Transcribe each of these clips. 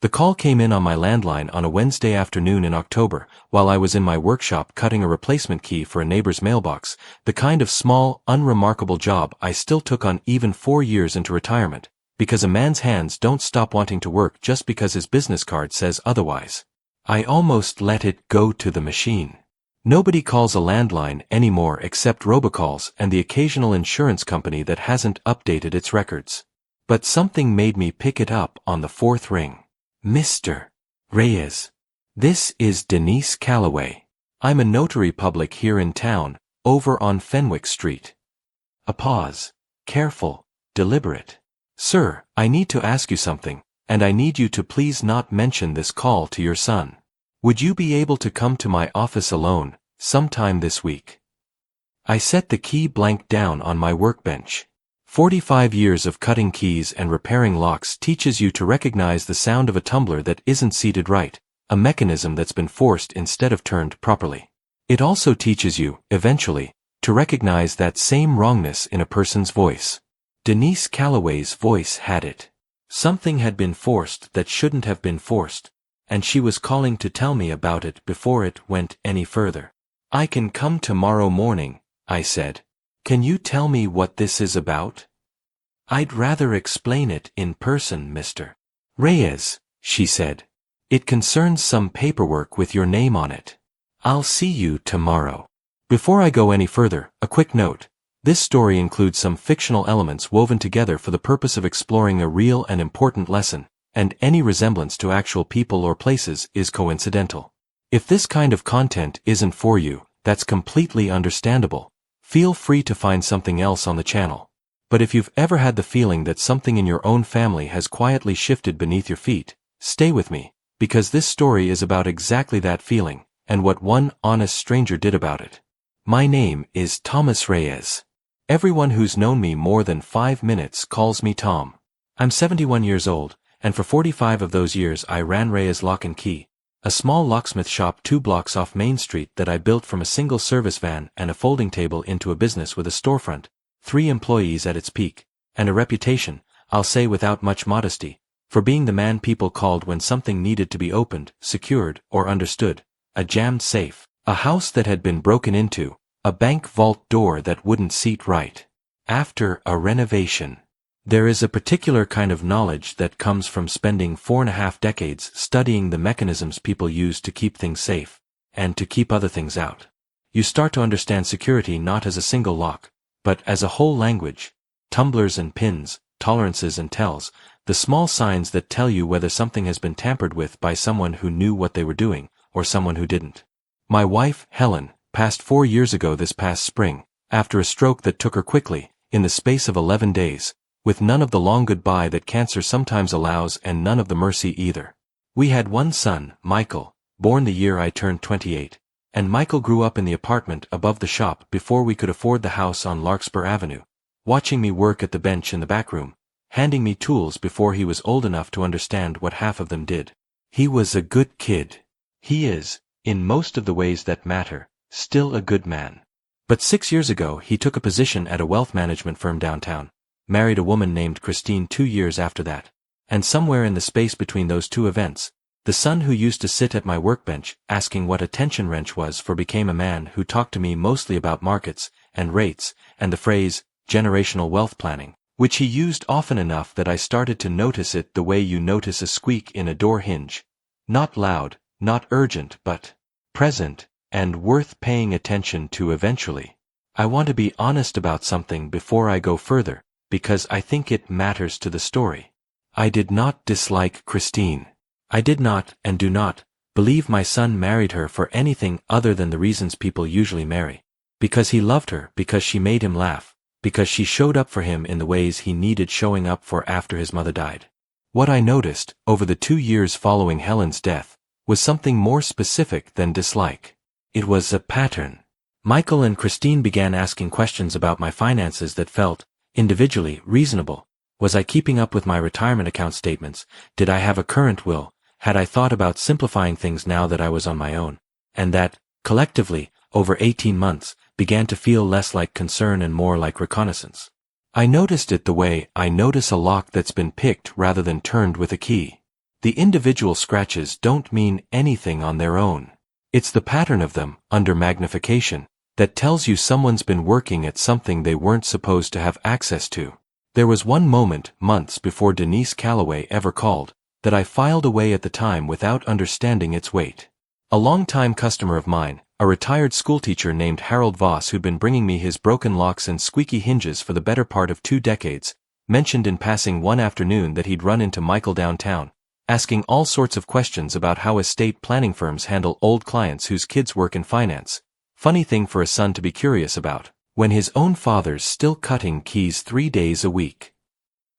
The call came in on my landline on a Wednesday afternoon in October, while I was in my workshop cutting a replacement key for a neighbor's mailbox, the kind of small, unremarkable job I still took on even 4 years into retirement, because a man's hands don't stop wanting to work just because his business card says otherwise. I almost let it go to the machine. Nobody calls a landline anymore except robocalls and the occasional insurance company that hasn't updated its records. But something made me pick it up on the 4th ring. Mr. Reyes. This is Denise Calloway. I'm a notary public here in town, over on Fenwick Street. A pause. Careful, deliberate. Sir, I need to ask you something, and I need you to please not mention this call to your son. Would you be able to come to my office alone, sometime this week? I set the key blank down on my workbench. 45 years of cutting keys and repairing locks teaches you to recognize the sound of a tumbler that isn't seated right, a mechanism that's been forced instead of turned properly. It also teaches you, eventually, to recognize that same wrongness in a person's voice. Denise Calloway's voice had it. Something had been forced that shouldn't have been forced, and she was calling to tell me about it before it went any further. I can come tomorrow morning, I said. Can you tell me what this is about? I'd rather explain it in person, Mr. Reyes, she said. It concerns some paperwork with your name on it. I'll see you tomorrow. Before I go any further, a quick note. This story includes some fictional elements woven together for the purpose of exploring a real and important lesson, and any resemblance to actual people or places is coincidental. If this kind of content isn't for you, that's completely understandable. Feel free to find something else on the channel. But if you've ever had the feeling that something in your own family has quietly shifted beneath your feet, stay with me, because this story is about exactly that feeling, and what one honest stranger did about it. My name is Thomas Reyes. Everyone who's known me more than 5 minutes calls me Tom. I'm 71 years old, and for 45 of those years I ran Reyes Lock and Key, a small locksmith shop 2 blocks off Main Street that I built from a single service van and a folding table into a business with a storefront, 3 employees at its peak, and a reputation, I'll say without much modesty, for being the man people called when something needed to be opened, secured, or understood, a jammed safe, a house that had been broken into, a bank vault door that wouldn't seat right. After a renovation. There is a particular kind of knowledge that comes from spending 4.5 decades studying the mechanisms people use to keep things safe, and to keep other things out. You start to understand security not as a single lock, but as a whole language, tumblers and pins, tolerances and tells, the small signs that tell you whether something has been tampered with by someone who knew what they were doing, or someone who didn't. My wife, Helen, passed 4 years ago this past spring, after a stroke that took her quickly, in the space of 11 days, with none of the long goodbye that cancer sometimes allows and none of the mercy either. We had one son, Michael, born the year I turned 28, and Michael grew up in the apartment above the shop before we could afford the house on Larkspur Avenue, watching me work at the bench in the back room, handing me tools before he was old enough to understand what half of them did. He was a good kid. He is, in most of the ways that matter, still a good man. But 6 years ago he took a position at a wealth management firm downtown, married a woman named Christine 2 years after that, and somewhere in the space between those 2 events, the son who used to sit at my workbench asking what a tension wrench was became a man who talked to me mostly about markets and rates and the phrase generational wealth planning, which he used often enough that I started to notice it the way you notice a squeak in a door hinge. Not loud, not urgent, but present, and worth paying attention to eventually. I want to be honest about something before I go further, because I think it matters to the story. I did not dislike Christine. I did not, and do not, believe my son married her for anything other than the reasons people usually marry. Because he loved her, because she made him laugh, because she showed up for him in the ways he needed showing up for after his mother died. What I noticed, over the 2 years following Helen's death, was something more specific than dislike. It was a pattern. Michael and Christine began asking questions about my finances that felt, individually, reasonable. Was I keeping up with my retirement account statements? Did I have a current will? Had I thought about simplifying things now that I was on my own? And that, collectively, over 18 months, began to feel less like concern and more like reconnaissance. I noticed it the way I notice a lock that's been picked rather than turned with a key. The individual scratches don't mean anything on their own. It's the pattern of them, under magnification, that tells you someone's been working at something they weren't supposed to have access to. There was one moment, months before Denise Calloway ever called, that I filed away at the time without understanding its weight. A long-time customer of mine, a retired schoolteacher named Harold Voss who'd been bringing me his broken locks and squeaky hinges for the better part of 2 decades, mentioned in passing one afternoon that he'd run into Michael downtown, asking all sorts of questions about how estate planning firms handle old clients whose kids work in finance. Funny thing for a son to be curious about, when his own father's still cutting keys 3 days a week.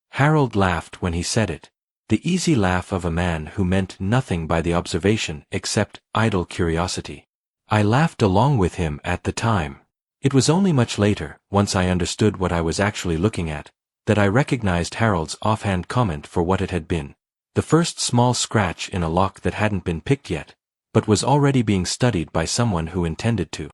Harold laughed when he said it. The easy laugh of a man who meant nothing by the observation except idle curiosity. I laughed along with him at the time. It was only much later, once I understood what I was actually looking at, that I recognized Harold's offhand comment for what it had been. The first small scratch in a lock that hadn't been picked yet, but was already being studied by someone who intended to.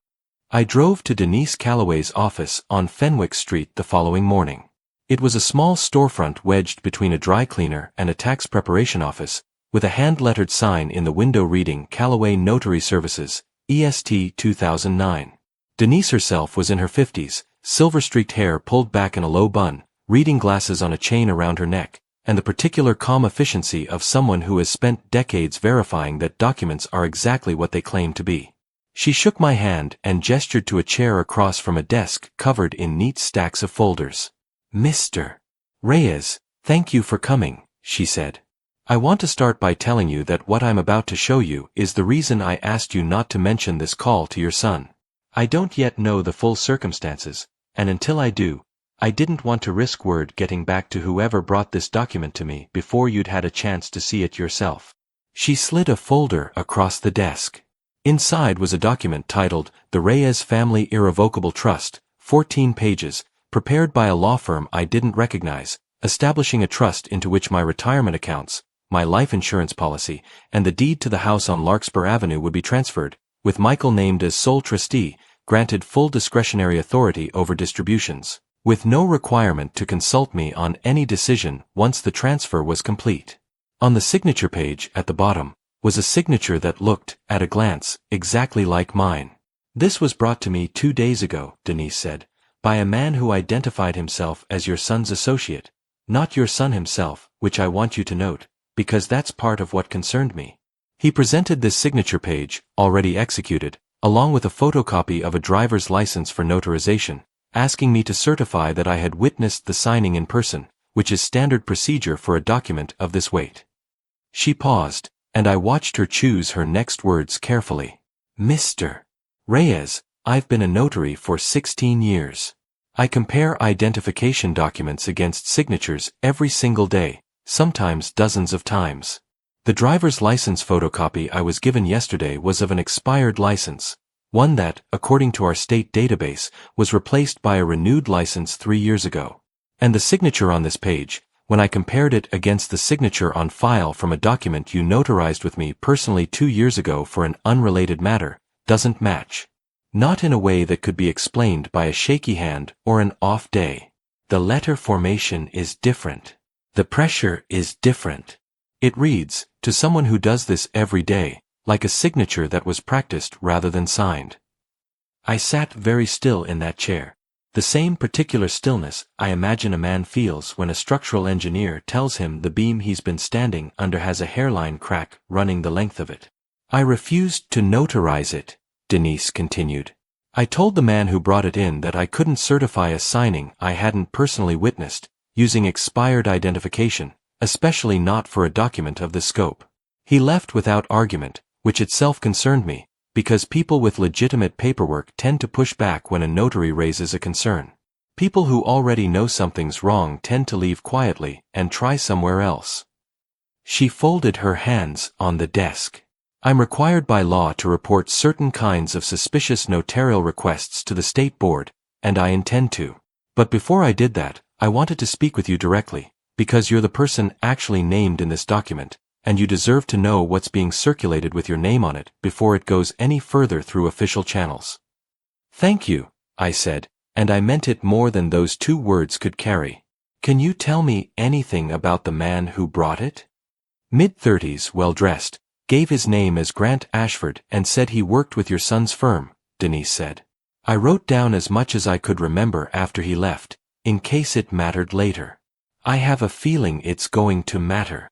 I drove to Denise Calloway's office on Fenwick Street the following morning. It was a small storefront wedged between a dry cleaner and a tax preparation office, with a hand-lettered sign in the window reading Calloway Notary Services, EST 2009. Denise herself was in her 50s, silver-streaked hair pulled back in a low bun, reading glasses on a chain around her neck, and the particular calm efficiency of someone who has spent decades verifying that documents are exactly what they claim to be. She shook my hand and gestured to a chair across from a desk covered in neat stacks of folders. "Mr. Reyes, thank you for coming," she said. "I want to start by telling you that what I'm about to show you is the reason I asked you not to mention this call to your son. I don't yet know the full circumstances, and until I do, I didn't want to risk word getting back to whoever brought this document to me before you'd had a chance to see it yourself." She slid a folder across the desk. Inside was a document titled The Reyes Family Irrevocable Trust, 14 pages, prepared by a law firm I didn't recognize, establishing a trust into which my retirement accounts, my life insurance policy, and the deed to the house on Larkspur Avenue would be transferred, with Michael named as sole trustee, granted full discretionary authority over distributions, with no requirement to consult me on any decision once the transfer was complete. On the signature page at the bottom was a signature that looked, at a glance, exactly like mine. "This was brought to me 2 days ago," Denise said, "by a man who identified himself as your son's associate, not your son himself, which I want you to note, because that's part of what concerned me." He presented this signature page, already executed, along with a photocopy of a driver's license for notarization, asking me to certify that I had witnessed the signing in person, which is standard procedure for a document of this weight. She paused, and I watched her choose her next words carefully. "Mr. Reyes, I've been a notary for 16 years. I compare identification documents against signatures every single day, sometimes dozens of times. The driver's license photocopy I was given yesterday was of an expired license, one that, according to our state database, was replaced by a renewed license 3 years ago. And the signature on this page, when I compared it against the signature on file from a document you notarized with me personally 2 years ago for an unrelated matter, doesn't match. Not in a way that could be explained by a shaky hand or an off day. The letter formation is different. The pressure is different. It reads, to someone who does this every day, like a signature that was practiced rather than signed." I sat very still in that chair. The same particular stillness I imagine a man feels when a structural engineer tells him the beam he's been standing under has a hairline crack running the length of it. "I refused to notarize it," Denise continued. "I told the man who brought it in that I couldn't certify a signing I hadn't personally witnessed, using expired identification, especially not for a document of this scope. He left without argument, which itself concerned me, because people with legitimate paperwork tend to push back when a notary raises a concern. People who already know something's wrong tend to leave quietly and try somewhere else." She folded her hands on the desk. "I'm required by law to report certain kinds of suspicious notarial requests to the state board, and I intend to. But before I did that, I wanted to speak with you directly, because you're the person actually named in this document, and you deserve to know what's being circulated with your name on it before it goes any further through official channels." "Thank you," I said, and I meant it more than those 2 words could carry. "Can you tell me anything about the man who brought it?" Mid-30s, well-dressed, gave his name as Grant Ashford and said he worked with your son's firm, Denise said. I wrote down as much as I could remember after he left, in case it mattered later. I have a feeling it's going to matter.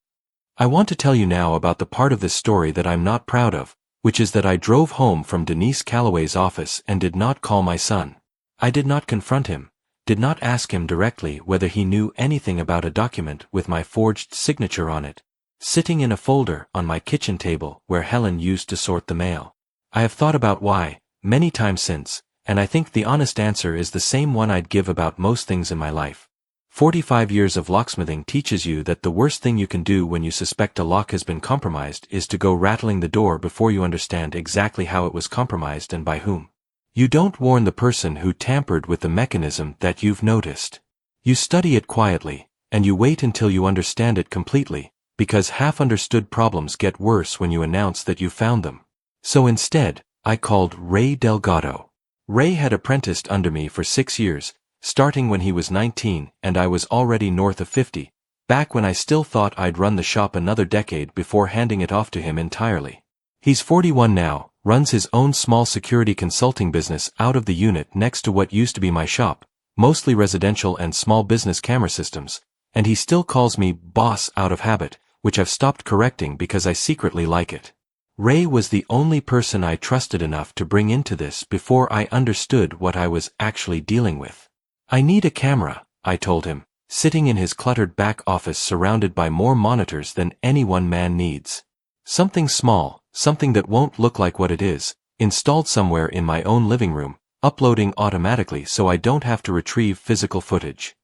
I want to tell you now about the part of this story that I'm not proud of, which is that I drove home from Denise Calloway's office and did not call my son. I did not confront him, did not ask him directly whether he knew anything about a document with my forged signature on it, sitting in a folder on my kitchen table where Helen used to sort the mail. I have thought about why, many times since, and I think the honest answer is the same one I'd give about most things in my life. 45 years of locksmithing teaches you that the worst thing you can do when you suspect a lock has been compromised is to go rattling the door before you understand exactly how it was compromised and by whom. You don't warn the person who tampered with the mechanism that you've noticed. You study it quietly, and you wait until you understand it completely, because half-understood problems get worse when you announce that you found them. So instead, I called Ray Delgado. Ray had apprenticed under me for 6 years, starting when he was 19 and I was already north of 50, back when I still thought I'd run the shop another decade before handing it off to him entirely. He's 41 now, runs his own small security consulting business out of the unit next to what used to be my shop, mostly residential and small business camera systems, and he still calls me boss out of habit, which I've stopped correcting because I secretly like it. Ray was the only person I trusted enough to bring into this before I understood what I was actually dealing with. I need a camera, I told him, sitting in his cluttered back office surrounded by more monitors than any one man needs. Something small, something that won't look like what it is, installed somewhere in my own living room, uploading automatically so I don't have to retrieve physical footage.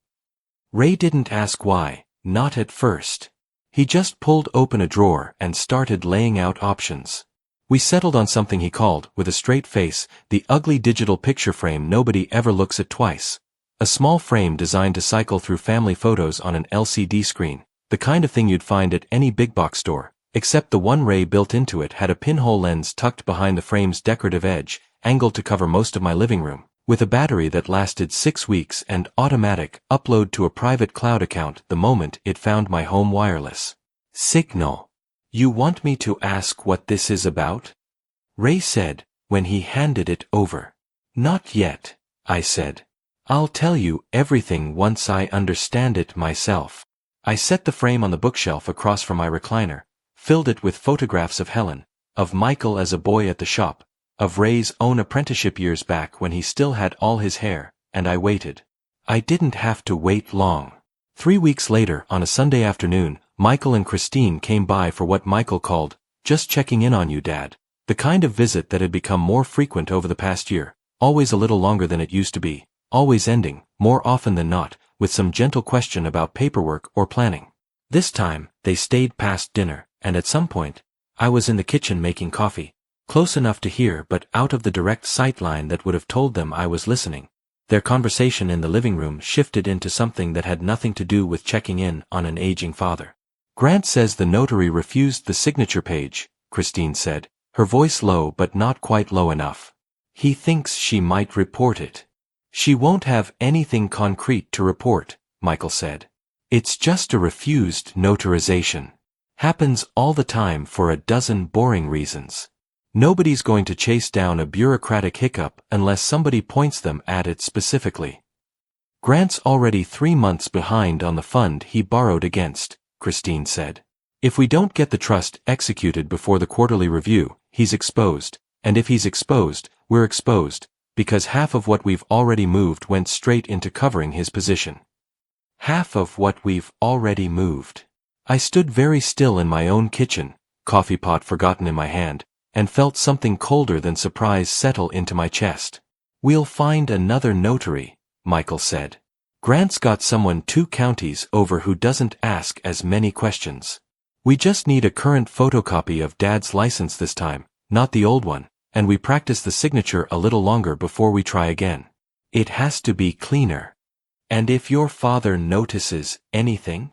Ray didn't ask why, not at first. He just pulled open a drawer and started laying out options. We settled on something he called, with a straight face, the ugly digital picture frame nobody ever looks at twice. A small frame designed to cycle through family photos on an LCD screen, the kind of thing you'd find at any big box store, except the one Ray built into it had a pinhole lens tucked behind the frame's decorative edge, angled to cover most of my living room, with a battery that lasted 6 weeks and automatic upload to a private cloud account the moment it found my home wireless signal. You want me to ask what this is about? Ray said, when he handed it over. Not yet, I said. I'll tell you everything once I understand it myself. I set the frame on the bookshelf across from my recliner, filled it with photographs of Helen, of Michael as a boy at the shop, of Ray's own apprenticeship years back when he still had all his hair, and I waited. I didn't have to wait long. 3 weeks later, on a Sunday afternoon, Michael and Christine came by for what Michael called, just checking in on you, Dad, the kind of visit that had become more frequent over the past year, always a little longer than it used to be, always ending, more often than not, with some gentle question about paperwork or planning. This time, they stayed past dinner, and at some point, I was in the kitchen making coffee, close enough to hear but out of the direct sight line that would have told them I was listening. Their conversation in the living room shifted into something that had nothing to do with checking in on an aging father. Grant says the notary refused the signature page, Christine said, her voice low but not quite low enough. He thinks she might report it. She won't have anything concrete to report, Michael said. It's just a refused notarization. Happens all the time for a dozen boring reasons. Nobody's going to chase down a bureaucratic hiccup unless somebody points them at it specifically. Grant's already 3 months behind on the fund he borrowed against, Christine said. If we don't get the trust executed before the quarterly review, he's exposed, and if he's exposed, we're exposed, because half of what we've already moved went straight into covering his position. Half of what we've already moved. I stood very still in my own kitchen, coffee pot forgotten in my hand, and felt something colder than surprise settle into my chest. We'll find another notary, Michael said. Grant's got someone 2 counties over who doesn't ask as many questions. We just need a current photocopy of Dad's license this time, not the old one, and we practice the signature a little longer before we try again. It has to be cleaner. And if your father notices anything?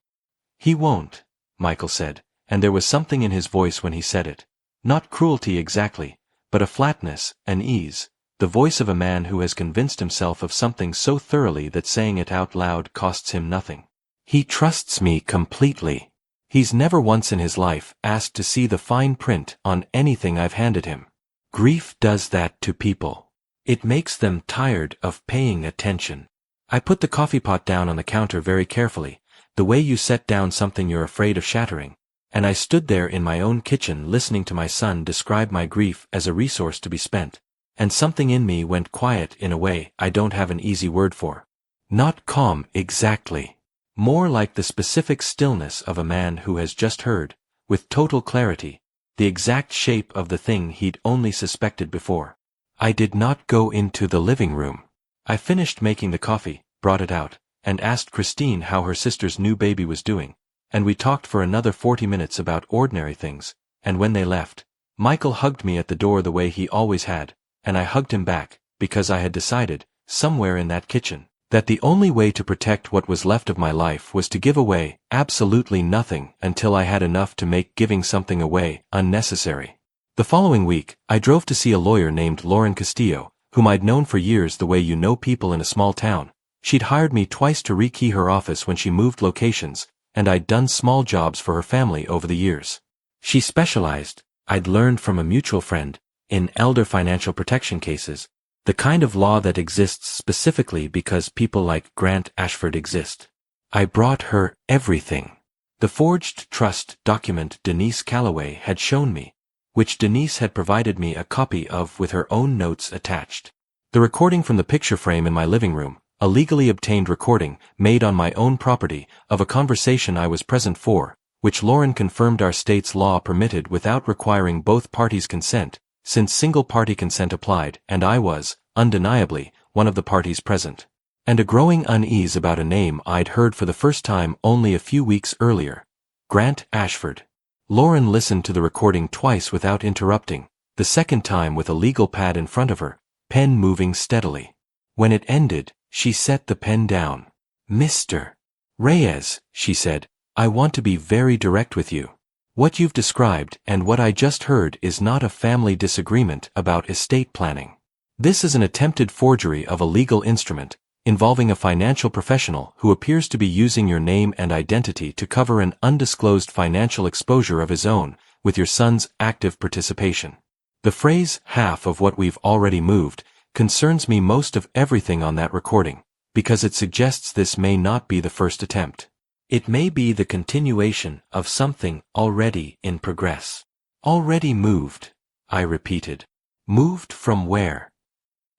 He won't, Michael said, and there was something in his voice when he said it. Not cruelty exactly, but a flatness, an ease, the voice of a man who has convinced himself of something so thoroughly that saying it out loud costs him nothing. He trusts me completely. He's never once in his life asked to see the fine print on anything I've handed him. Grief does that to people. It makes them tired of paying attention. I put the coffee pot down on the counter very carefully, the way you set down something you're afraid of shattering, and I stood there in my own kitchen listening to my son describe my grief as a resource to be spent, and something in me went quiet in a way I don't have an easy word for. Not calm exactly. More like the specific stillness of a man who has just heard, with total clarity, the exact shape of the thing he'd only suspected before. I did not go into the living room. I finished making the coffee, brought it out, and asked Christine how her sister's new baby was doing, and we talked for another 40 minutes about ordinary things, and when they left, Michael hugged me at the door the way he always had, and I hugged him back, because I had decided, somewhere in that kitchen, that the only way to protect what was left of my life was to give away absolutely nothing until I had enough to make giving something away unnecessary. The following week, I drove to see a lawyer named Lauren Castillo, whom I'd known for years the way you know people in a small town. She'd hired me twice to rekey her office when she moved locations, and I'd done small jobs for her family over the years. She specialized, I'd learned from a mutual friend, in elder financial protection cases, the kind of law that exists specifically because people like Grant Ashford exist. I brought her everything. The forged trust document Denise Calloway had shown me, which Denise had provided me a copy of with her own notes attached. The recording from the picture frame in my living room, a legally obtained recording, made on my own property, of a conversation I was present for, which Lauren confirmed our state's law permitted without requiring both parties' consent, since single-party consent applied, and I was, undeniably, one of the parties present. And a growing unease about a name I'd heard for the first time only a few weeks earlier. Grant Ashford. Lauren listened to the recording twice without interrupting, the second time with a legal pad in front of her, pen moving steadily. When it ended, she set the pen down. Mr. Reyes, she said, I want to be very direct with you. What you've described and what I just heard is not a family disagreement about estate planning. This is an attempted forgery of a legal instrument, involving a financial professional who appears to be using your name and identity to cover an undisclosed financial exposure of his own, with your son's active participation. The phrase, half of what we've already moved, concerns me most of everything on that recording, because it suggests this may not be the first attempt. It may be the continuation of something already in progress. Already moved, I repeated. Moved from where?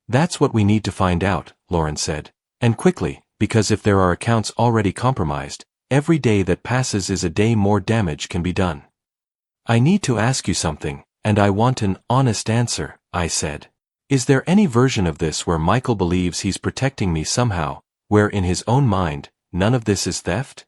That's what we need to find out, Lauren said, and quickly, because if there are accounts already compromised, every day that passes is a day more damage can be done. I need to ask you something, and I want an honest answer, I said. Is there any version of this where Michael believes he's protecting me somehow, where in his own mind, none of this is theft?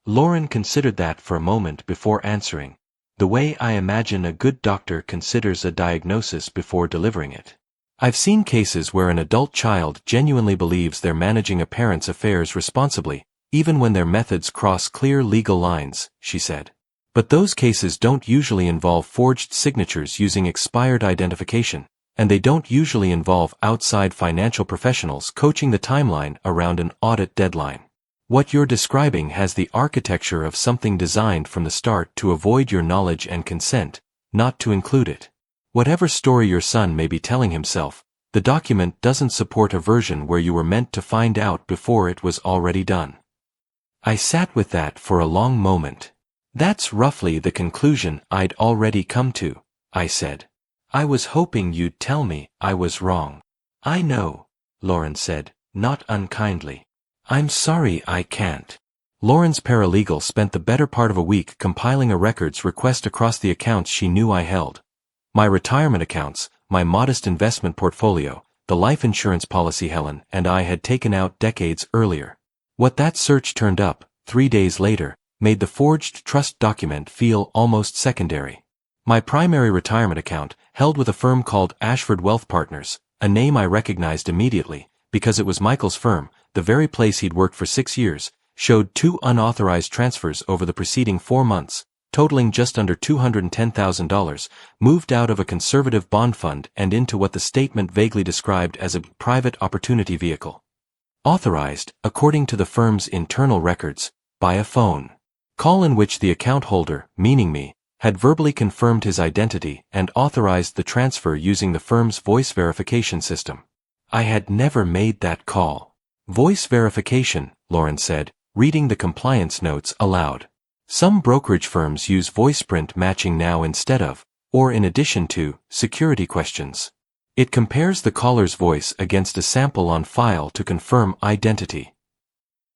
Lauren considered that for a moment before answering, the way I imagine a good doctor considers a diagnosis before delivering it. I've seen cases where an adult child genuinely believes they're managing a parent's affairs responsibly, even when their methods cross clear legal lines, she said. But those cases don't usually involve forged signatures using expired identification, and they don't usually involve outside financial professionals coaching the timeline around an audit deadline. What you're describing has the architecture of something designed from the start to avoid your knowledge and consent, not to include it. Whatever story your son may be telling himself, the document doesn't support a version where you were meant to find out before it was already done. I sat with that for a long moment. That's roughly the conclusion I'd already come to, I said. I was hoping you'd tell me I was wrong. I know, Lauren said, not unkindly. I'm sorry I can't. Lauren's paralegal spent the better part of a week compiling a records request across the accounts she knew I held. My retirement accounts, my modest investment portfolio, the life insurance policy Helen and I had taken out decades earlier. What that search turned up, 3 days later, made the forged trust document feel almost secondary. My primary retirement account, held with a firm called Ashford Wealth Partners, a name I recognized immediately, because it was Michael's firm, the very place he'd worked for 6 years, showed 2 unauthorized transfers over the preceding 4 months, totaling just under $210,000, moved out of a conservative bond fund and into what the statement vaguely described as a private opportunity vehicle. Authorized, according to the firm's internal records, by a phone Call in which the account holder, meaning me, had verbally confirmed his identity and authorized the transfer using the firm's voice verification system. I had never made that call. Voice verification, Lauren said, reading the compliance notes aloud. Some brokerage firms use voice print matching now instead of, or in addition to, security questions. It compares the caller's voice against a sample on file to confirm identity.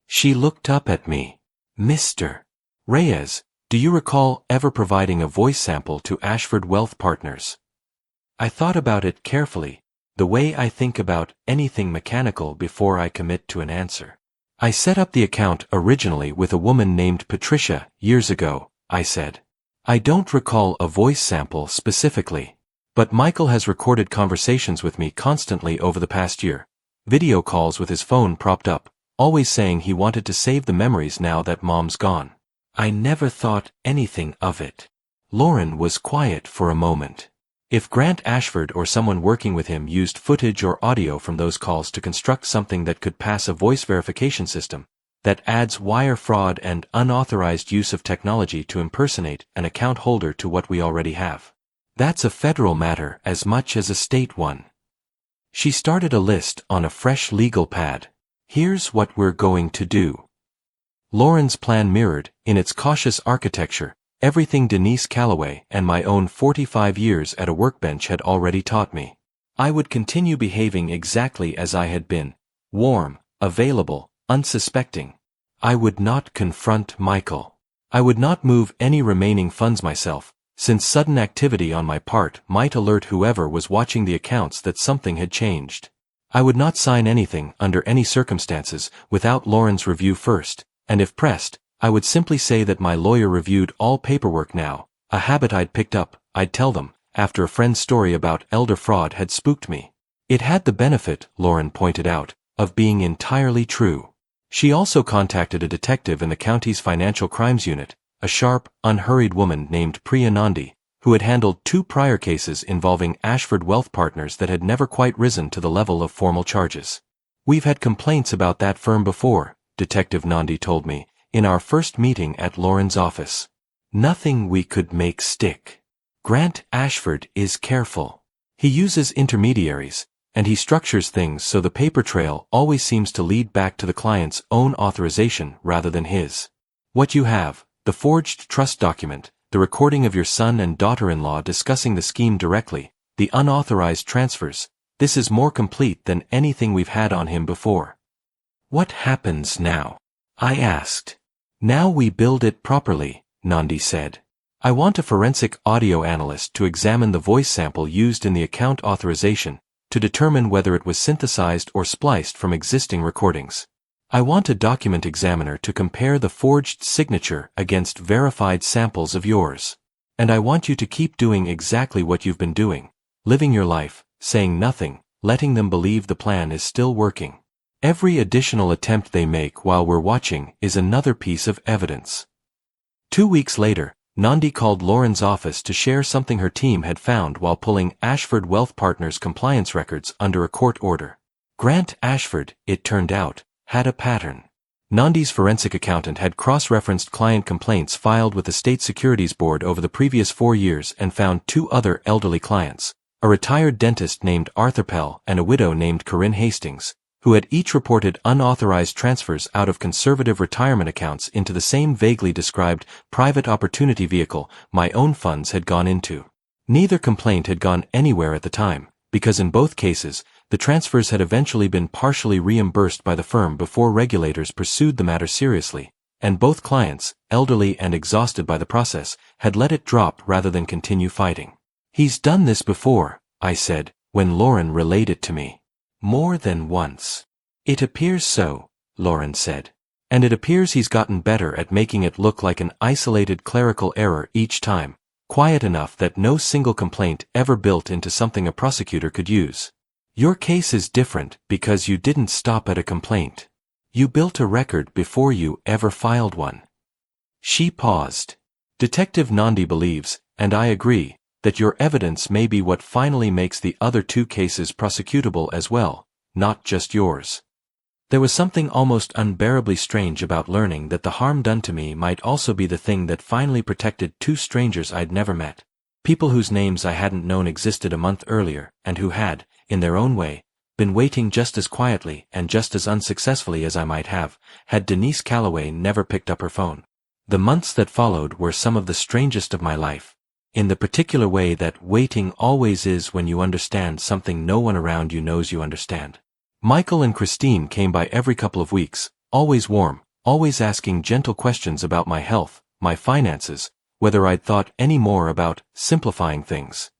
She looked up at me. Mr. Reyes, do you recall ever providing a voice sample to Ashford Wealth Partners? I thought about it carefully, the way I think about anything mechanical before I commit to an answer. I set up the account originally with a woman named Patricia years ago, I said. I don't recall a voice sample specifically. But Michael has recorded conversations with me constantly over the past year, video calls with his phone propped up, always saying he wanted to save the memories now that Mom's gone. I never thought anything of it. Lauren was quiet for a moment. If Grant Ashford or someone working with him used footage or audio from those calls to construct something that could pass a voice verification system, that adds wire fraud and unauthorized use of technology to impersonate an account holder to what we already have. That's a federal matter as much as a state one. She started a list on a fresh legal pad. Here's what we're going to do. Lauren's plan mirrored, in its cautious architecture, everything Denise Calloway and my own 45 years at a workbench had already taught me. I would continue behaving exactly as I had been, warm, available, unsuspecting. I would not confront Michael. I would not move any remaining funds myself, since sudden activity on my part might alert whoever was watching the accounts that something had changed. I would not sign anything under any circumstances without Lauren's review first, and if pressed, I would simply say that my lawyer reviewed all paperwork now, a habit I'd picked up, I'd tell them, after a friend's story about elder fraud had spooked me. It had the benefit, Lauren pointed out, of being entirely true. She also contacted a detective in the county's financial crimes unit, a sharp, unhurried woman named Priya Nandi, who had handled 2 prior cases involving Ashford Wealth Partners that had never quite risen to the level of formal charges. We've had complaints about that firm before, Detective Nandi told me, in our first meeting at Lauren's office. Nothing we could make stick. Grant Ashford is careful. He uses intermediaries, and he structures things so the paper trail always seems to lead back to the client's own authorization rather than his. What you have, the forged trust document, the recording of your son and daughter-in-law discussing the scheme directly, the unauthorized transfers, this is more complete than anything we've had on him before. What happens now? I asked. Now we build it properly, Nandi said. I want a forensic audio analyst to examine the voice sample used in the account authorization to determine whether it was synthesized or spliced from existing recordings. I want a document examiner to compare the forged signature against verified samples of yours. And I want you to keep doing exactly what you've been doing, living your life, saying nothing, letting them believe the plan is still working. Every additional attempt they make while we're watching is another piece of evidence. 2 weeks later, Nandi called Lauren's office to share something her team had found while pulling Ashford Wealth Partners compliance records under a court order. Grant Ashford, it turned out, had a pattern. Nandi's forensic accountant had cross-referenced client complaints filed with the State Securities Board over the previous 4 years and found 2 other elderly clients, a retired dentist named Arthur Pell and a widow named Corinne Hastings, who had each reported unauthorized transfers out of conservative retirement accounts into the same vaguely described private opportunity vehicle my own funds had gone into. Neither complaint had gone anywhere at the time, because in both cases, the transfers had eventually been partially reimbursed by the firm before regulators pursued the matter seriously, and both clients, elderly and exhausted by the process, had let it drop rather than continue fighting. He's done this before, I said, when Lauren relayed it to me. More than once. It appears so, Lauren said. And it appears he's gotten better at making it look like an isolated clerical error each time, quiet enough that no single complaint ever built into something a prosecutor could use. Your case is different because you didn't stop at a complaint. You built a record before you ever filed one. She paused. Detective Nandi believes, and I agree, that your evidence may be what finally makes the other 2 cases prosecutable as well, not just yours. There was something almost unbearably strange about learning that the harm done to me might also be the thing that finally protected two strangers I'd never met. People whose names I hadn't known existed a month earlier, and who had, in their own way, been waiting just as quietly and just as unsuccessfully as I might have, had Denise Calloway never picked up her phone. The months that followed were some of the strangest of my life, in the particular way that waiting always is when you understand something no one around you knows you understand. Michael and Christine came by every couple of weeks, always warm, always asking gentle questions about my health, my finances, whether I'd thought any more about simplifying things.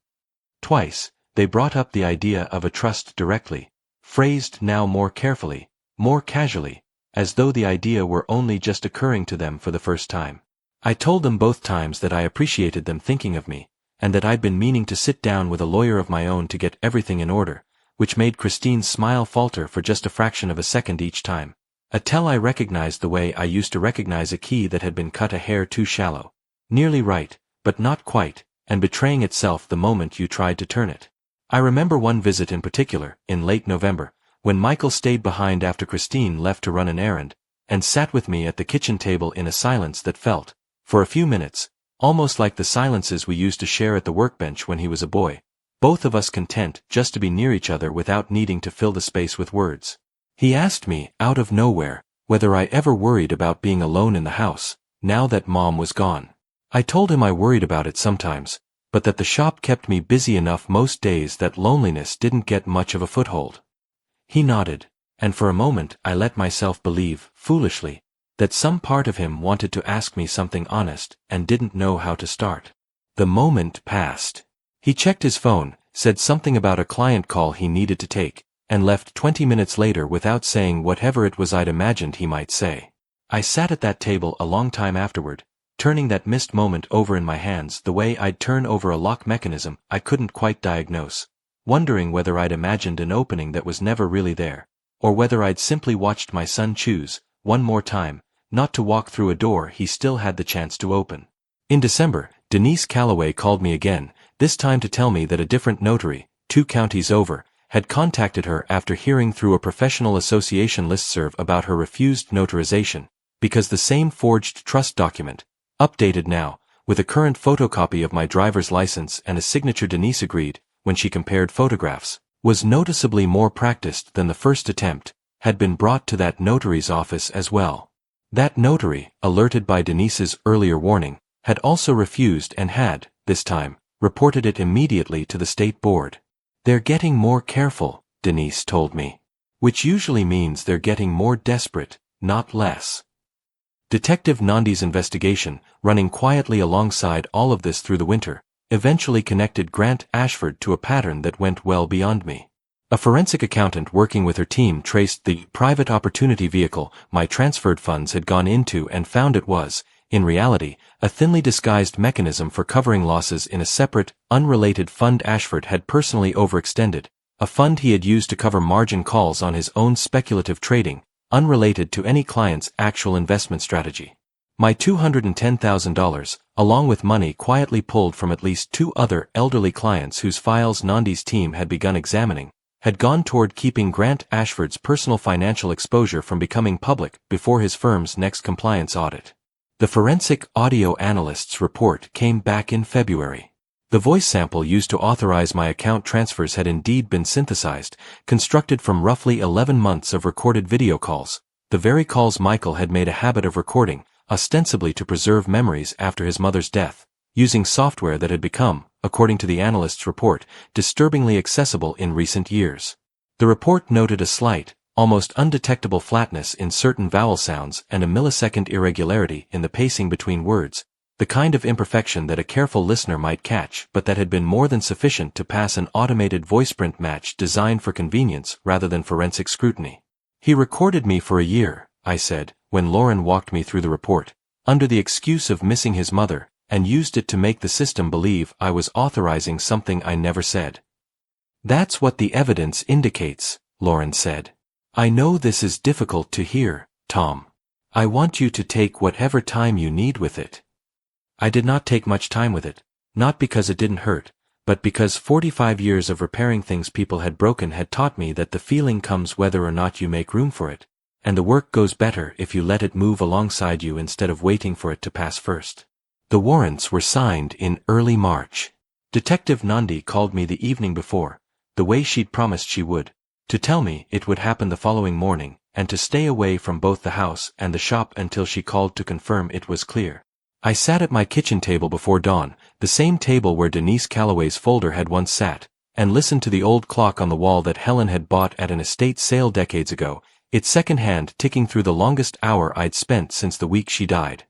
Twice, they brought up the idea of a trust directly, phrased now more carefully, more casually, as though the idea were only just occurring to them for the first time. I told them both times that I appreciated them thinking of me, and that I'd been meaning to sit down with a lawyer of my own to get everything in order, which made Christine's smile falter for just a fraction of a second each time, until I recognized the way I used to recognize a key that had been cut a hair too shallow. Nearly right, but not quite, and betraying itself the moment you tried to turn it. I remember one visit in particular, in late November, when Michael stayed behind after Christine left to run an errand, and sat with me at the kitchen table in a silence that felt, for a few minutes, almost like the silences we used to share at the workbench when he was a boy, both of us content just to be near each other without needing to fill the space with words. He asked me, out of nowhere, whether I ever worried about being alone in the house, now that Mom was gone. I told him I worried about it sometimes, but that the shop kept me busy enough most days that loneliness didn't get much of a foothold. He nodded, and for a moment I let myself believe, foolishly, that some part of him wanted to ask me something honest and didn't know how to start. The moment passed. He checked his phone, said something about a client call he needed to take, and left 20 minutes later without saying whatever it was I'd imagined he might say. I sat at that table a long time afterward, turning that missed moment over in my hands the way I'd turn over a lock mechanism I couldn't quite diagnose, wondering whether I'd imagined an opening that was never really there, or whether I'd simply watched my son choose, one more time, not to walk through a door he still had the chance to open. In December, Denise Calloway called me again, this time to tell me that a different notary, 2 counties over, had contacted her after hearing through a professional association listserv about her refused notarization, because the same forged trust document, updated now, with a current photocopy of my driver's license and a signature Denise agreed, when she compared photographs, was noticeably more practiced than the first attempt, had been brought to that notary's office as well. That notary, alerted by Denise's earlier warning, had also refused and had, this time, reported it immediately to the state board. They're getting more careful, Denise told me. Which usually means they're getting more desperate, not less. Detective Nandi's investigation, running quietly alongside all of this through the winter, eventually connected Grant Ashford to a pattern that went well beyond me. A forensic accountant working with her team traced the private opportunity vehicle my transferred funds had gone into and found it was, in reality, a thinly disguised mechanism for covering losses in a separate, unrelated fund Ashford had personally overextended, a fund he had used to cover margin calls on his own speculative trading, unrelated to any client's actual investment strategy. My $210,000, along with money quietly pulled from at least 2 other elderly clients whose files Nandi's team had begun examining, had gone toward keeping Grant Ashford's personal financial exposure from becoming public before his firm's next compliance audit. The forensic audio analyst's report came back in February. The voice sample used to authorize my account transfers had indeed been synthesized, constructed from roughly 11 months of recorded video calls, the very calls Michael had made a habit of recording, ostensibly to preserve memories after his mother's death, using software that had become, according to the analyst's report, disturbingly accessible in recent years. The report noted a slight, almost undetectable flatness in certain vowel sounds and a millisecond irregularity in the pacing between words, the kind of imperfection that a careful listener might catch but that had been more than sufficient to pass an automated voiceprint match designed for convenience rather than forensic scrutiny. He recorded me for a year, I said, when Lauren walked me through the report, under the excuse of missing his mother, and used it to make the system believe I was authorizing something I never said. That's what the evidence indicates, Lauren said. I know this is difficult to hear, Tom. I want you to take whatever time you need with it. I did not take much time with it, not because it didn't hurt, but because 45 years of repairing things people had broken had taught me that the feeling comes whether or not you make room for it, and the work goes better if you let it move alongside you instead of waiting for it to pass first. The warrants were signed in early March. Detective Nandi called me the evening before, the way she'd promised she would, to tell me it would happen the following morning, and to stay away from both the house and the shop until she called to confirm it was clear. I sat at my kitchen table before dawn, the same table where Denise Calloway's folder had once sat, and listened to the old clock on the wall that Helen had bought at an estate sale decades ago, its second hand ticking through the longest hour I'd spent since the week she died.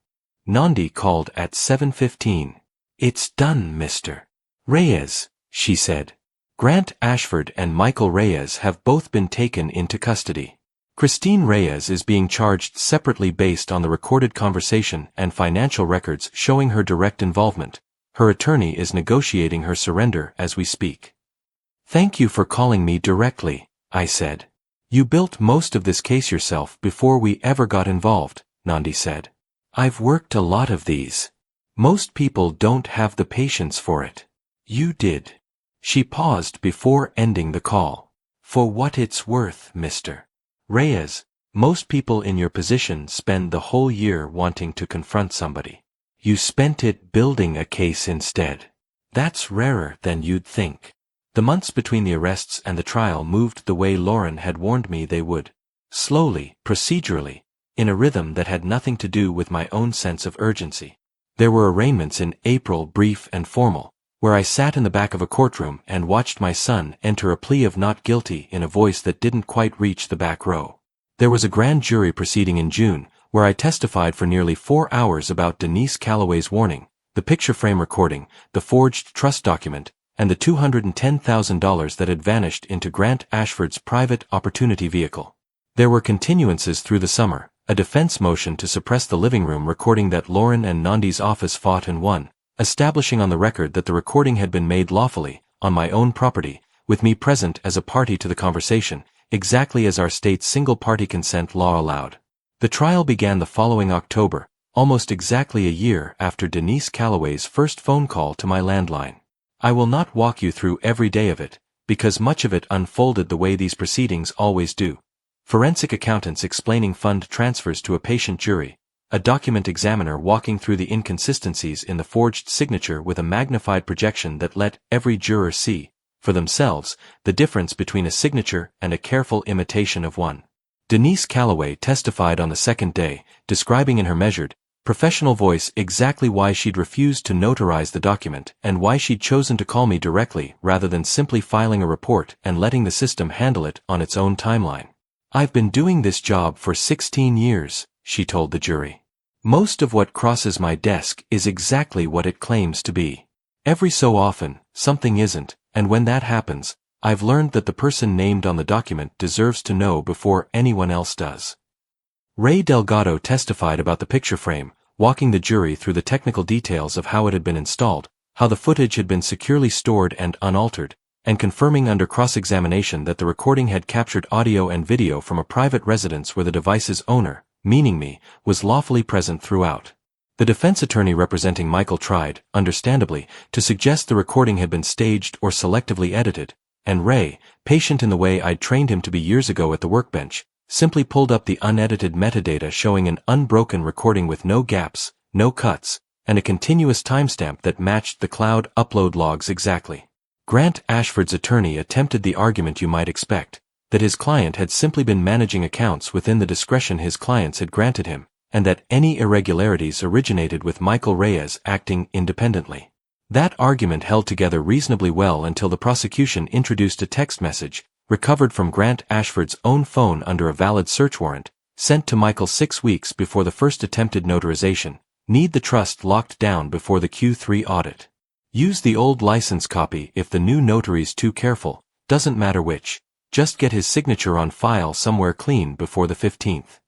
Nandi called at 7:15. "It's done, Mr. Reyes," she said. "Grant Ashford and Michael Reyes have both been taken into custody. Christine Reyes is being charged separately based on the recorded conversation and financial records showing her direct involvement. Her attorney is negotiating her surrender as we speak." "Thank you for calling me directly," I said. "You built most of this case yourself before we ever got involved," Nandi said. "I've worked a lot of these. Most people don't have the patience for it. You did." She paused before ending the call. "For what it's worth, Mr. Reyes, most people in your position spend the whole year wanting to confront somebody. You spent it building a case instead. That's rarer than you'd think." The months between the arrests and the trial moved the way Lauren had warned me they would. Slowly, procedurally, in a rhythm that had nothing to do with my own sense of urgency. There were arraignments in April, brief and formal, where I sat in the back of a courtroom and watched my son enter a plea of not guilty in a voice that didn't quite reach the back row. There was a grand jury proceeding in June, where I testified for nearly 4 hours about Denise Calloway's warning, the picture frame recording, the forged trust document, and the $210,000 that had vanished into Grant Ashford's private opportunity vehicle. There were continuances through the summer, a defense motion to suppress the living room recording that Lauren and Nandi's office fought and won, establishing on the record that the recording had been made lawfully, on my own property, with me present as a party to the conversation, exactly as our state's single-party consent law allowed. The trial began the following October, almost exactly a year after Denise Calloway's first phone call to my landline. I will not walk you through every day of it, because much of it unfolded the way these proceedings always do. Forensic accountants explaining fund transfers to a patient jury, a document examiner walking through the inconsistencies in the forged signature with a magnified projection that let every juror see, for themselves, the difference between a signature and a careful imitation of one. Denise Calloway testified on the second day, describing in her measured, professional voice exactly why she'd refused to notarize the document and why she'd chosen to call me directly rather than simply filing a report and letting the system handle it on its own timeline. "I've been doing this job for 16 years, she told the jury. "Most of what crosses my desk is exactly what it claims to be. Every so often, something isn't, and when that happens, I've learned that the person named on the document deserves to know before anyone else does." Ray Delgado testified about the picture frame, walking the jury through the technical details of how it had been installed, how the footage had been securely stored and unaltered, and confirming under cross-examination that the recording had captured audio and video from a private residence where the device's owner, meaning me, was lawfully present throughout. The defense attorney representing Michael tried, understandably, to suggest the recording had been staged or selectively edited, and Ray, patient in the way I'd trained him to be years ago at the workbench, simply pulled up the unedited metadata showing an unbroken recording with no gaps, no cuts, and a continuous timestamp that matched the cloud upload logs exactly. Grant Ashford's attorney attempted the argument you might expect, that his client had simply been managing accounts within the discretion his clients had granted him, and that any irregularities originated with Michael Reyes acting independently. That argument held together reasonably well until the prosecution introduced a text message, recovered from Grant Ashford's own phone under a valid search warrant, sent to Michael 6 weeks before the first attempted notarization. "Need the trust locked down before the Q3 audit. Use the old license copy if the new notary's too careful, doesn't matter which. Just get his signature on file somewhere clean before the 15th.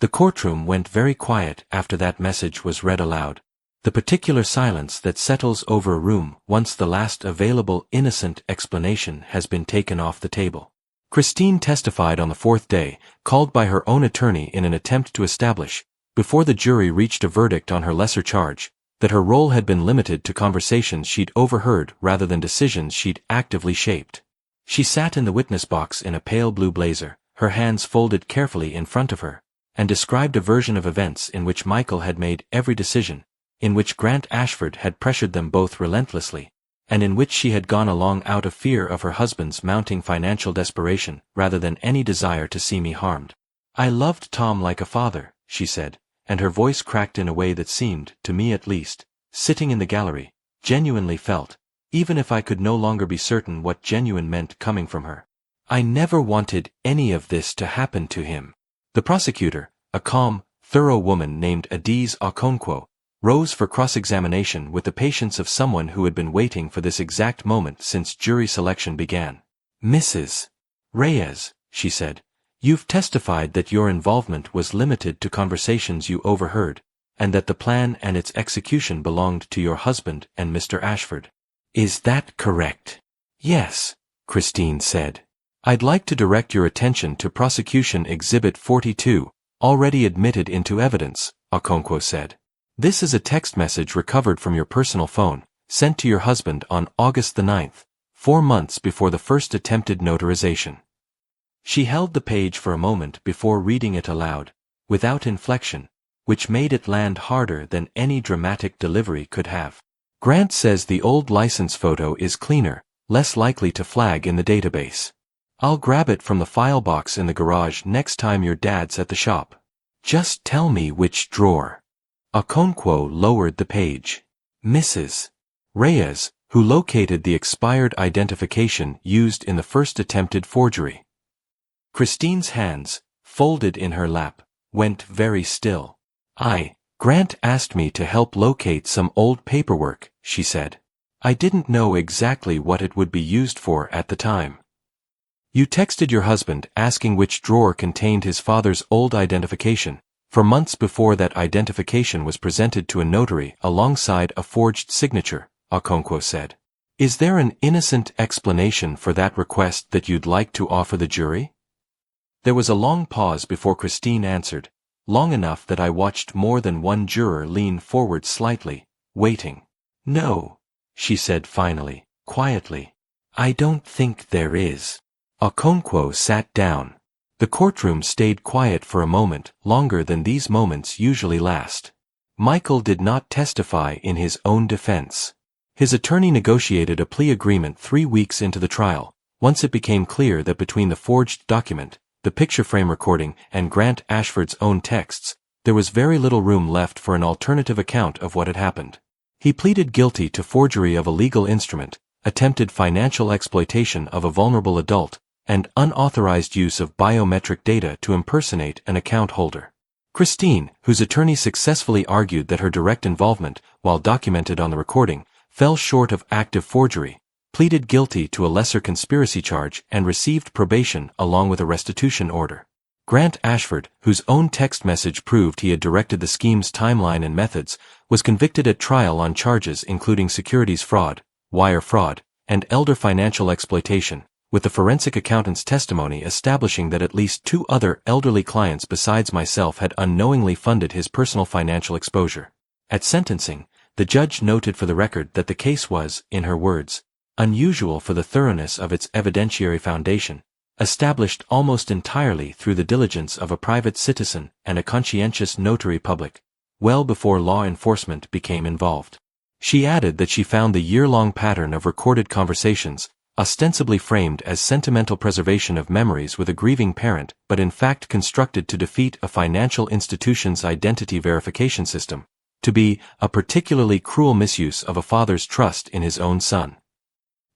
The courtroom went very quiet after that message was read aloud. The particular silence that settles over a room once the last available innocent explanation has been taken off the table. Christine testified on the 4th day, called by her own attorney in an attempt to establish, before the jury reached a verdict on her lesser charge, that her role had been limited to conversations she'd overheard rather than decisions she'd actively shaped. She sat in the witness box in a pale blue blazer, her hands folded carefully in front of her, and described a version of events in which Michael had made every decision, in which Grant Ashford had pressured them both relentlessly, and in which she had gone along out of fear of her husband's mounting financial desperation rather than any desire to see me harmed. "I loved Tom like a father," she said, and her voice cracked in a way that seemed, to me at least, sitting in the gallery, genuinely felt, even if I could no longer be certain what genuine meant coming from her. "I never wanted any of this to happen to him." The prosecutor, a calm, thorough woman named Adiz Okonkwo, rose for cross-examination with the patience of someone who had been waiting for this exact moment since jury selection began. "Mrs. Reyes," she said, "you've testified that your involvement was limited to conversations you overheard, and that the plan and its execution belonged to your husband and Mr. Ashford. Is that correct?" "Yes," Christine said. "I'd like to direct your attention to Prosecution Exhibit 42, already admitted into evidence," Okonkwo said. "This is a text message recovered from your personal phone, sent to your husband on August the 9th, 4 months before the first attempted notarization." She held the page for a moment before reading it aloud, without inflection, which made it land harder than any dramatic delivery could have. "Grant says the old license photo is cleaner, less likely to flag in the database. I'll grab it from the file box in the garage next time your dad's at the shop. Just tell me which drawer." Okonkwo lowered the page. Mrs. Reyes, who located the expired identification used in the first attempted forgery. Christine's hands, folded in her lap, went very still. Grant asked me to help locate some old paperwork," she said. "I didn't know exactly what it would be used for at the time." "You texted your husband asking which drawer contained his father's old identification, for months before that identification was presented to a notary alongside a forged signature," Okonkwo said. "Is there an innocent explanation for that request that you'd like to offer the jury?" There was a long pause before Christine answered, long enough that I watched more than one juror lean forward slightly, waiting. "No," she said finally, quietly. "I don't think there is." Okonkwo sat down. The courtroom stayed quiet for a moment, longer than these moments usually last. Michael did not testify in his own defense. His attorney negotiated a plea agreement 3 weeks into the trial, once it became clear that between the forged document, the picture frame recording, and Grant Ashford's own texts, there was very little room left for an alternative account of what had happened. He pleaded guilty to forgery of a legal instrument, attempted financial exploitation of a vulnerable adult, and unauthorized use of biometric data to impersonate an account holder. Christine, whose attorney successfully argued that her direct involvement, while documented on the recording, fell short of active forgery, pleaded guilty to a lesser conspiracy charge and received probation along with a restitution order. Grant Ashford, whose own text message proved he had directed the scheme's timeline and methods, was convicted at trial on charges including securities fraud, wire fraud, and elder financial exploitation, with the forensic accountant's testimony establishing that at least 2 other elderly clients besides myself had unknowingly funded his personal financial exposure. At sentencing, the judge noted for the record that the case was, in her words, unusual for the thoroughness of its evidentiary foundation, established almost entirely through the diligence of a private citizen and a conscientious notary public, well before law enforcement became involved. She added that she found the year-long pattern of recorded conversations, ostensibly framed as sentimental preservation of memories with a grieving parent but in fact constructed to defeat a financial institution's identity verification system, to be a particularly cruel misuse of a father's trust in his own son.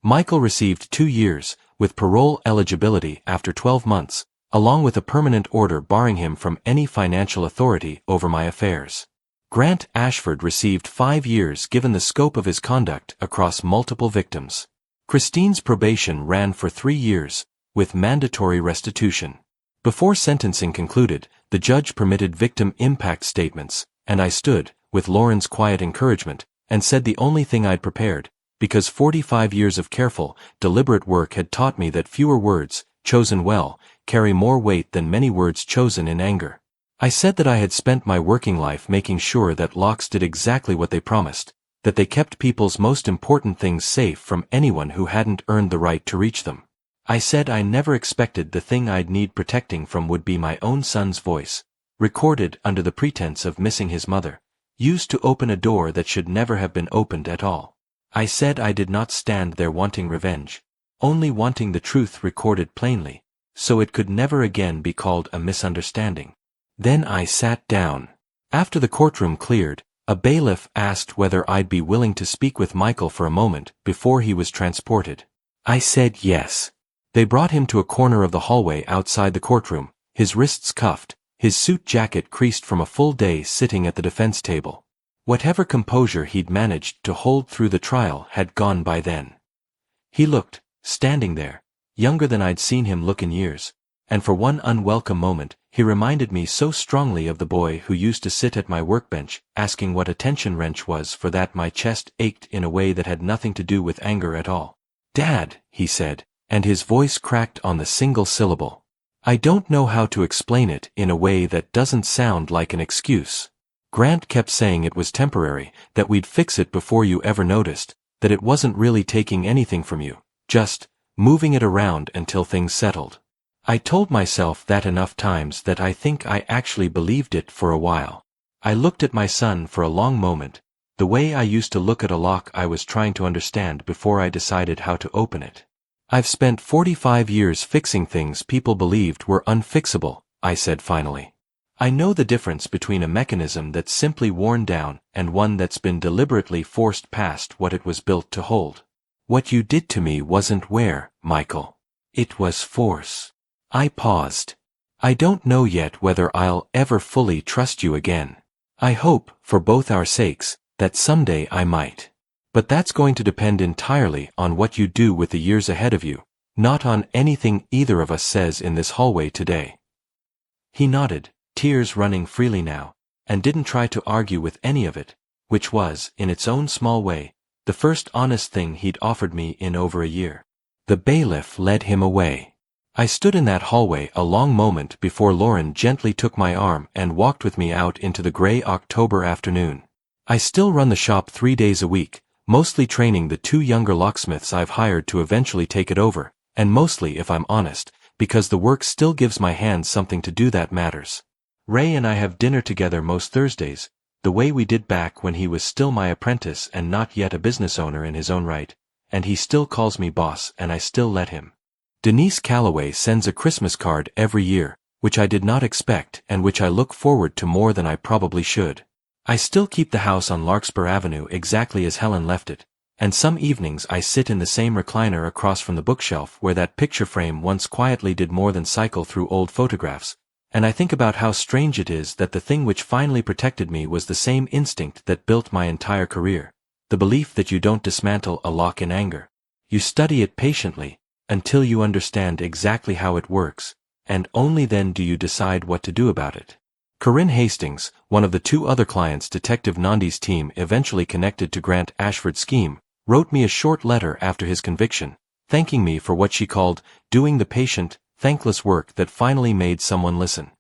Michael received 2 years, with parole eligibility after 12 months, along with a permanent order barring him from any financial authority over my affairs. Grant Ashford received 5 years given the scope of his conduct across multiple victims. Christine's probation ran for 3 years, with mandatory restitution. Before sentencing concluded, the judge permitted victim impact statements, and I stood, with Lauren's quiet encouragement, and said the only thing I'd prepared, because 45 years of careful, deliberate work had taught me that fewer words, chosen well, carry more weight than many words chosen in anger. I said that I had spent my working life making sure that locks did exactly what they promised, that they kept people's most important things safe from anyone who hadn't earned the right to reach them. I said I never expected the thing I'd need protecting from would be my own son's voice, recorded under the pretense of missing his mother, used to open a door that should never have been opened at all. I said I did not stand there wanting revenge, only wanting the truth recorded plainly, so it could never again be called a misunderstanding. Then I sat down. After the courtroom cleared, a bailiff asked whether I'd be willing to speak with Michael for a moment before he was transported. I said yes. They brought him to a corner of the hallway outside the courtroom, his wrists cuffed, his suit jacket creased from a full day sitting at the defense table. Whatever composure he'd managed to hold through the trial had gone by then. He looked, standing there, younger than I'd seen him look in years, and for one unwelcome moment, he reminded me so strongly of the boy who used to sit at my workbench, asking what a tension wrench was, for that my chest ached in a way that had nothing to do with anger at all. "Dad," he said, and his voice cracked on the single syllable. I don't know how to explain it in a way that doesn't sound like an excuse. Grant kept saying it was temporary, that we'd fix it before you ever noticed, that it wasn't really taking anything from you, just moving it around until things settled. I told myself that enough times that I think I actually believed it for a while. I looked at my son for a long moment, the way I used to look at a lock I was trying to understand before I decided how to open it. "I've spent 45 years fixing things people believed were unfixable," I said finally. "I know the difference between a mechanism that's simply worn down and one that's been deliberately forced past what it was built to hold. What you did to me wasn't wear, Michael. It was force." I paused. "I don't know yet whether I'll ever fully trust you again. I hope, for both our sakes, that someday I might. But that's going to depend entirely on what you do with the years ahead of you, not on anything either of us says in this hallway today." He nodded, tears running freely now, and didn't try to argue with any of it, which was, in its own small way, the first honest thing he'd offered me in over a year. The bailiff led him away. I stood in that hallway a long moment before Lauren gently took my arm and walked with me out into the gray October afternoon. I still run the shop 3 days a week, mostly training the 2 younger locksmiths I've hired to eventually take it over, and mostly, if I'm honest, because the work still gives my hands something to do that matters. Ray and I have dinner together most Thursdays, the way we did back when he was still my apprentice and not yet a business owner in his own right, and he still calls me boss and I still let him. Denise Calloway sends a Christmas card every year, which I did not expect and which I look forward to more than I probably should. I still keep the house on Larkspur Avenue exactly as Helen left it, and some evenings I sit in the same recliner across from the bookshelf where that picture frame once quietly did more than cycle through old photographs, and I think about how strange it is that the thing which finally protected me was the same instinct that built my entire career, the belief that you don't dismantle a lock in anger. You study it patiently, until you understand exactly how it works, and only then do you decide what to do about it. Corinne Hastings, one of the 2 other clients Detective Nandi's team eventually connected to Grant Ashford's scheme, wrote me a short letter after his conviction, thanking me for what she called doing the patient, thankless work that finally made someone listen.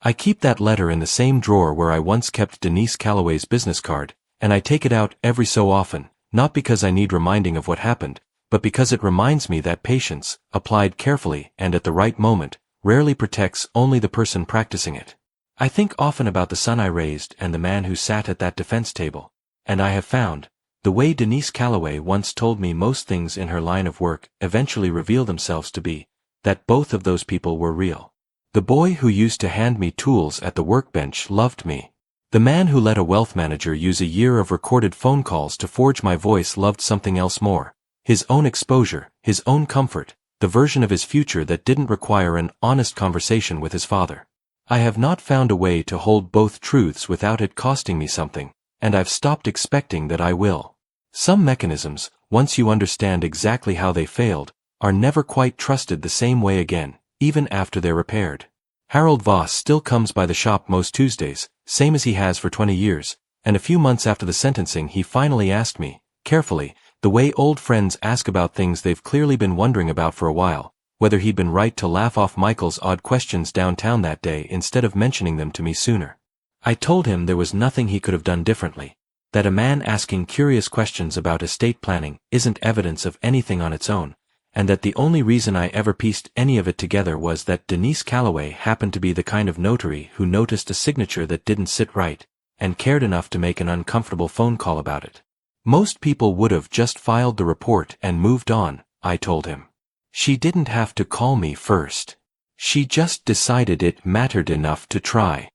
I keep that letter in the same drawer where I once kept Denise Calloway's business card, and I take it out every so often, not because I need reminding of what happened, but because it reminds me that patience, applied carefully and at the right moment, rarely protects only the person practicing it. I think often about the son I raised and the man who sat at that defense table, and I have found, the way Denise Calloway once told me most things in her line of work eventually reveal themselves to be, that both of those people were real. The boy who used to hand me tools at the workbench loved me. The man who let a wealth manager use a year of recorded phone calls to forge my voice loved something else more. His own exposure, his own comfort, the version of his future that didn't require an honest conversation with his father. I have not found a way to hold both truths without it costing me something, and I've stopped expecting that I will. Some mechanisms, once you understand exactly how they failed, are never quite trusted the same way again, even after they're repaired. Harold Voss still comes by the shop most Tuesdays, same as he has for 20 years, and a few months after the sentencing he finally asked me, carefully, the way old friends ask about things they've clearly been wondering about for a while, whether he'd been right to laugh off Michael's odd questions downtown that day instead of mentioning them to me sooner. I told him there was nothing he could have done differently, that a man asking curious questions about estate planning isn't evidence of anything on its own, and that the only reason I ever pieced any of it together was that Denise Calloway happened to be the kind of notary who noticed a signature that didn't sit right, and cared enough to make an uncomfortable phone call about it. Most people would have just filed the report and moved on, I told him. She didn't have to call me first. She just decided it mattered enough to try.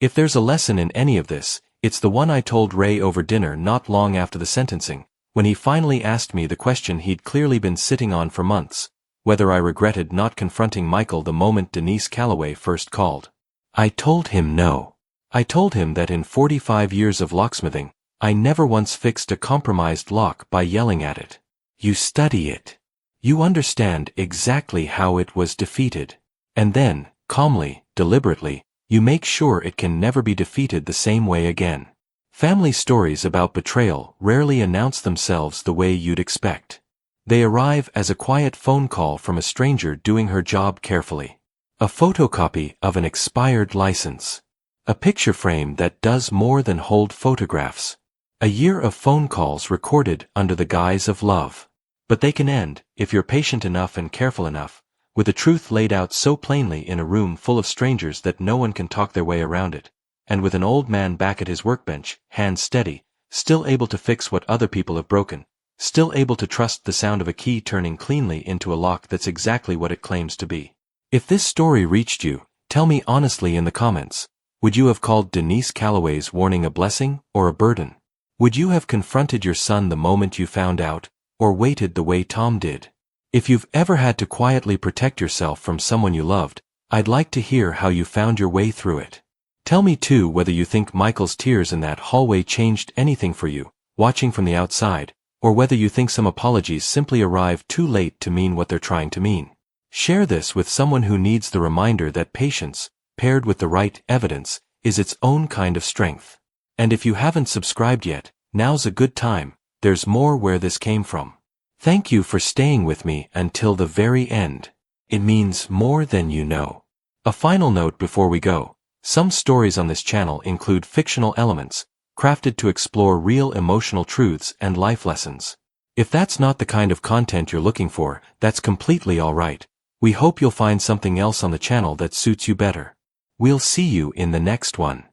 If there's a lesson in any of this, it's the one I told Ray over dinner not long after the sentencing, when he finally asked me the question he'd clearly been sitting on for months, whether I regretted not confronting Michael the moment Denise Calloway first called. I told him no. I told him that in 45 years of locksmithing, I never once fixed a compromised lock by yelling at it. You study it. You understand exactly how it was defeated. And then, calmly, deliberately, you make sure it can never be defeated the same way again. Family stories about betrayal rarely announce themselves the way you'd expect. They arrive as a quiet phone call from a stranger doing her job carefully. A photocopy of an expired license. A picture frame that does more than hold photographs. A year of phone calls recorded under the guise of love. But they can end, if you're patient enough and careful enough, with the truth laid out so plainly in a room full of strangers that no one can talk their way around it, and with an old man back at his workbench, hands steady, still able to fix what other people have broken, still able to trust the sound of a key turning cleanly into a lock that's exactly what it claims to be. If this story reached you, tell me honestly in the comments, would you have called Denise Calloway's warning a blessing or a burden? Would you have confronted your son the moment you found out, or waited the way Tom did? If you've ever had to quietly protect yourself from someone you loved, I'd like to hear how you found your way through it. Tell me too whether you think Michael's tears in that hallway changed anything for you, watching from the outside, or whether you think some apologies simply arrived too late to mean what they're trying to mean. Share this with someone who needs the reminder that patience, paired with the right evidence, is its own kind of strength. And if you haven't subscribed yet, now's a good time. There's more where this came from. Thank you for staying with me until the very end. It means more than you know. A final note before we go. Some stories on this channel include fictional elements, crafted to explore real emotional truths and life lessons. If that's not the kind of content you're looking for, that's completely alright. We hope you'll find something else on the channel that suits you better. We'll see you in the next one.